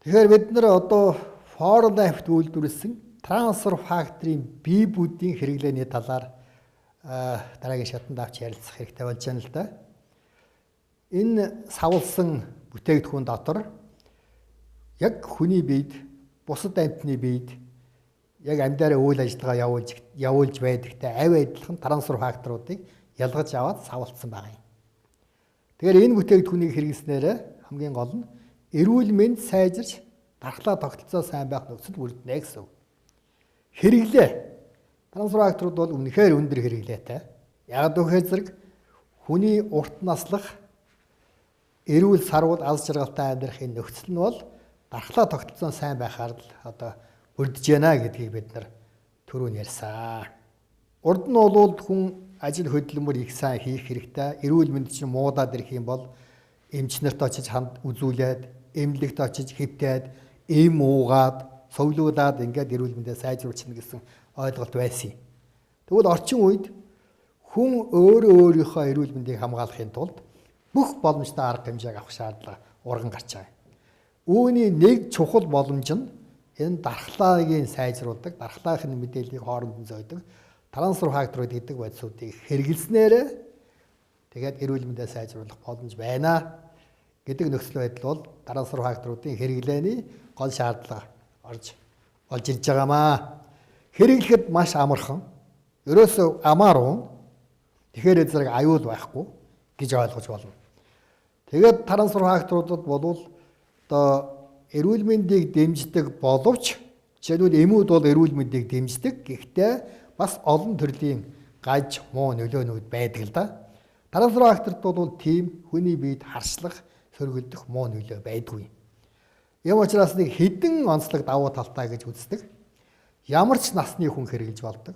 Тэгэхээр бид нар одоо for life үйлдвэрлэсэн трансфер факторын бие бүдийн хэрэглээний талаар дараагийн шатанд авч ярилцах хэрэгтэй болж байна л да. Энэ савлсан бүтээгдэхүүн дотор яг хүний биед, бусад амьтны биед яг амьдараа үйл ажиллагаа явуулж байдагтай авь адилхан трансфер факторуудыг ялгаж аваад савлцсан байгаа юм. Тэгэхээр энэ бүтээгдэхүүнийг хэрэглэснээр хамгийн гол нь эрүүл мэнд сайжирч дархлаа тогтолцоо сайн байх нөхцөл бүрдэнэ гэсэн. Хэрэглээ. Трансфер факторууд бол үнэхээр өндөр хэрэглээтэй. Яг гэхээр зэрэг хүний урт наслах эрүүл сарвал аз жаргалтай амьдрахын нөхцөл нь бол дархлаа тогтолцоо сайн байхаар л одоо бүрдэж байна гэдгийг бид нар түрүүн ярьсан. Урд нь бол хүн ажил хөдөлмөр их сайн хийх хэрэгтэй. Эрүүл мэнд чинь муудаад ирэх юм бол эмч нарт очиж ханд үзүүлээд, эмнэлэгт очиж хэвтээд, эм уугаад, совлуулаад ингээд эрүүл мэндээ сайжруулчихна гэсэн ойлголт байсан юм. Тэгвэл орчин үед хүн өөрийнхөө эрүүл мэндийг хамгаалахын тулд бүх боломжтой арга хэмжээг авах шаардлага урган гарч байгаа. Үүний нэг чухал боломж нь энэ дархлаагийн сайжруулдаг, дархлаахын мэдээллийг хооронд нь зөөдөг трансфер факторууд гэдэг бодисуудыг хэрэглэснээр тэгээд эрүүл мэндээ сайжруулах боломж байна гэдэг нөхцөл байдал бол трансфер факторуудын хэрэглээний гол шаардлага болж ирж байгаамаа. Хэрэглэхэд маш амархан, ерөөсөө амааруу, тэгэхээр зэрэг аюул байхгүй гэж ойлгож болно. Тэгээд трансфер факторуудад бол одоо эрүүл мэндийг дэмждэг боловч жишээлбэл эмүүд бол эрүүл мэндийг дэмждэг. Гэхдээ бас олон төрлийн гаж муу нөлөөнүүд байдаг л да. Трансфер факторт бол тийм хүний биед харшлах, сөргөлдөх муу нөлөө байдгүй. Ийм учраас нэг хідэн онцлог давуу талтай гэж үздэг. Ямар ч насны хүн хэрэглэж болдог.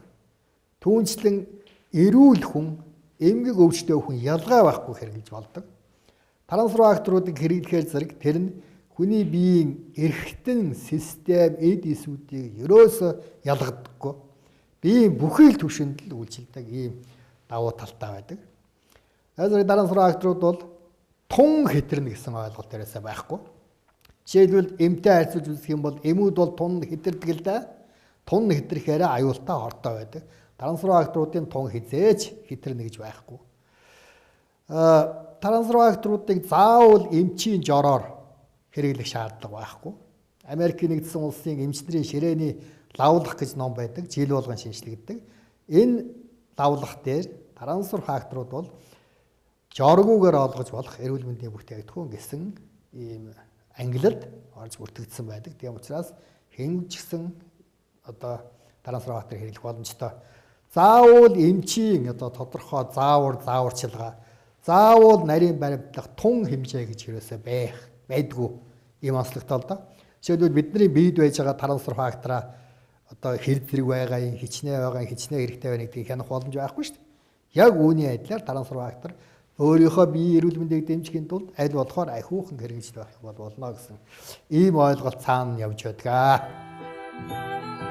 Түүнчлэн эрүүл хүн, эмгэг өвчтөе хүн ялгаа байхгүй хэрэглэж болдог. Трансфер факторуудыг хэрэглэхээр зэрэг тэр нь хүний биеийн эрхтэн систем эд эсүүдийг ерөөсө ялгадаггүй. Биеийн бүхий л түвшинд л үйлчилдэг ийм давуу талтай байдаг. Тэгэхээр трансфер факторууд бол тун хэтэрнэ гэсэн ойлголт ерөөсөө байхгүй. Жишээлбэл эмтэй харьцуулж үзэх юм бол эмүүд бол тун хэтэрдэг л да. Тун хэтрэхээр аюултай хортой байдаг. Трансфер факторуудын тун хизээж хэтэрнэ гэж байхгүй. Трансфер факторуудыг заавал эмчийн жороор хэрэглэх шаардлага байхгүй. Америкийн нэгдсэн улсын эмчнэрийн ширээний лавлах гэж ном байдаг, жил болгон шинжилэгддэг. Энэ лавлах дээр трансфер факторууд бол жоргуугаар олгож болох эрүүл мэндийн бүтээгдэхүүн гэсэн ийм ангилалд орж бүртгэгдсэн байдаг. Тийм учраас хэн ч гэсэн одоо трансфер фактор хэрэглэх боломжтой. Заавал эмчийн одоо тодорхой зааварчилгаа, заавал нарийн баримтлах тун хэмжээ гэж юусаа байдгүй ийм онцлогтой л да. Жишээлбэл бидний биед байж байгаа трансфер фактораа одоо хэрэг зэрэг байгаа юм, хичнээн байгаа, хичнээн хэрэгтэй байна гэдгийг хянах боломж байхгүй шүү дээ. Яг үүний адилаар трансфер фактор өөрийнхөө биеийн эрүүл мэндийг дэмжихийн тулд аль болохоор ахиухан хэрэгжилж байх болно гэсэн ийм ойлголт цаана явж байдаг.